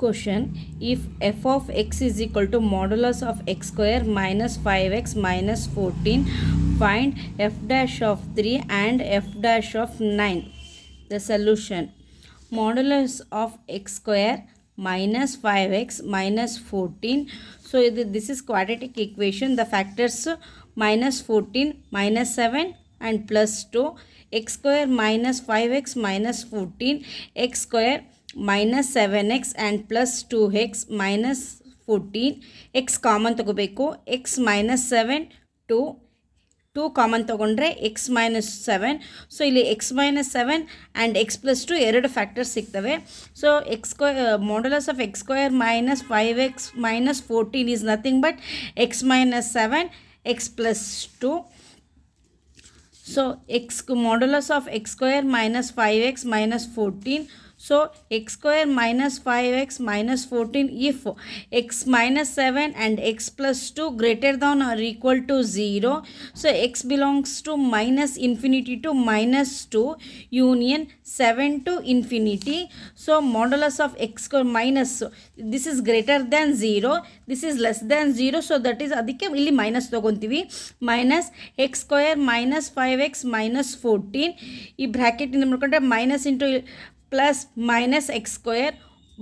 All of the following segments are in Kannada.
Question: if f of x is equal to modulus of x square minus 5x minus 14, find f dash of 3 and f dash of 9. The solution: modulus of x square minus 5x minus 14. So this is quadratic equation. The factors minus 14, minus 7 and plus 2. X square minus 5x minus 14, x square minus 7x and plus 2x minus 14. x common ತಗೋಬೇಕು. x minus 7 2 ಕಾಮನ್ ತೊಗೊಂಡ್ರೆ x minus 7. ಸೊ ಇಲ್ಲಿ x minus 7 and x plus 2 ಎರಡು ಫ್ಯಾಕ್ಟರ್ಸ್ ಸಿಗ್ತವೆ. So x square modulus of x square minus 5x minus 14 is nothing but x minus 7 x plus 2. So x modulus of x square minus 5x minus 14. So x square minus 5x minus 14 if x minus 7 and x plus 2 greater than or equal to 0. So x belongs to minus infinity to minus 2 union 7 to infinity. So modulus of x square minus, this is greater than 0, this is less than 0. So that is ಅದಕ್ಕೆ ಇಲ್ಲಿ ಮೈನಸ್ ತೊಗೊತೀವಿ. Minus x square minus 5x minus 14 ಈ ಬ್ರ್ಯಾಕೆಟಿಂದ ಮಾಡ್ಕೊಂಡ್ರೆ minus into plus minus x square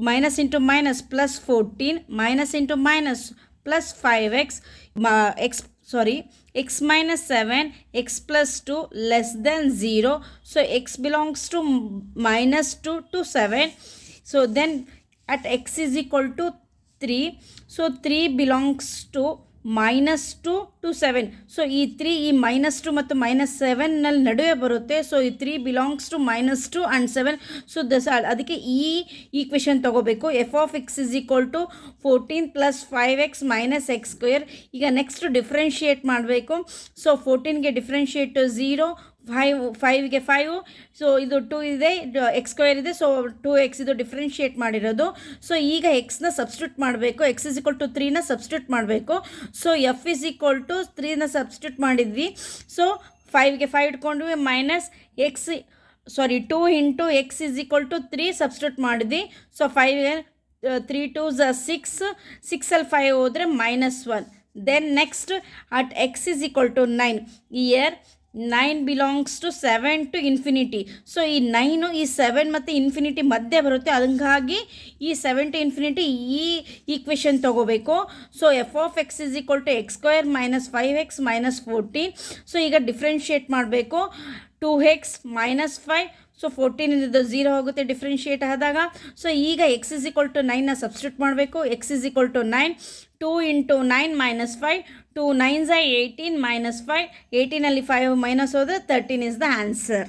minus into minus plus 14 minus into minus plus 5x x minus 7 x plus 2 less than 0. So x belongs to minus 2 to 7. So then at x is equal to 3. So 3 belongs to minus 2 to 7. So ಈ 3 ಈ minus 2 ಮತ್ತು minus 7 ನಲ್ಲಿ ನಡುವೆ ಬರುತ್ತೆ. ಸೊ ಈ 3 belongs to minus 2 and 7. So ಅದಕ್ಕೆ ಈ ಈಕ್ವೇಷನ್ ತಗೋಬೇಕು. F of x is equal to 14 plus 5x minus x square. ಈಗ ನೆಕ್ಸ್ಟ್ ಡಿಫ್ರೆನ್ಷಿಯೇಟ್ ಮಾಡಬೇಕು. ಸೊ 14ಗೆ ಡಿಫ್ರೆನ್ಷಿಯೇಟ್ 0, 5ಗೆ 5. ಸೊ ಇದು 2 ಇದೆ, ಎಕ್ಸ್ ಸ್ಕ್ವೇರ್ ಇದೆ. ಸೊ 2x ಇದು ಡಿಫ್ರೆನ್ಷಿಯೇಟ್ ಮಾಡಿರೋದು. ಸೊ ಈಗ ಎಕ್ಸ್ನ ಸಬ್ಸ್ಟಿಟ್ಯೂಟ್ ಮಾಡಬೇಕು. ಎಕ್ಸ್ ಇಸ್ ಈಕ್ವಲ್ ಟು 3ನ ಸಬ್ಸ್ಟಿಟ್ಯೂಟ್ ಮಾಡಬೇಕು. So f is equal to 3ನ ಸಬ್ಸ್ಟಿಟ್ಯೂಟ್ ಮಾಡಿದ್ವಿ. ಸೊ 5ಗೆ 5 ಇಟ್ಕೊಂಡ್ವಿ minus x 2 into x is equal to 3 substitute ಮಾಡಿದ್ವಿ. ಸೊ 5ಗೆ 3 2s 6, 6ಅಲ್ಲಿ 5 ಹೋದರೆ -1. Then next at x is equal to 9. Here 9 belongs to 7 to infinity. So ಈ 9 ಈ 7 ಮತ್ತು ಇನ್ಫಿನಿಟಿ ಮಧ್ಯೆ ಬರುತ್ತೆ. ಹಂಗಾಗಿ ಈ 7 ಟು ಇನ್ಫಿನಿಟಿ ಈ ಈಕ್ವೇಷನ್ ತೊಗೋಬೇಕು. So f of x is equal to x square minus 5x minus 14. So ಈಗ ಡಿಫ್ರೆನ್ಷಿಯೇಟ್ ಮಾಡಬೇಕು. 2x minus 5. ಸೊ 14 0 ಹೋಗುತ್ತೆ ಡಿಫ್ರೆನ್ಷಿಯೇಟ್ ಆದಾಗ. ಸೊ ಈಗ ಎಕ್ಸ್ ಇಸ್ ಈಕ್ವಲ್ ಟು 9ನ ಸಬ್ಸ್ಟಿಟ್ಯೂಟ್ ಮಾಡಬೇಕು. X is equal to 9. 2 into 9 minus 5. 2 9s 18 minus 5. 18ಅಲ್ಲಿ 5 ಮೈನಸ್ ಹೋದರೆ 13 is the answer.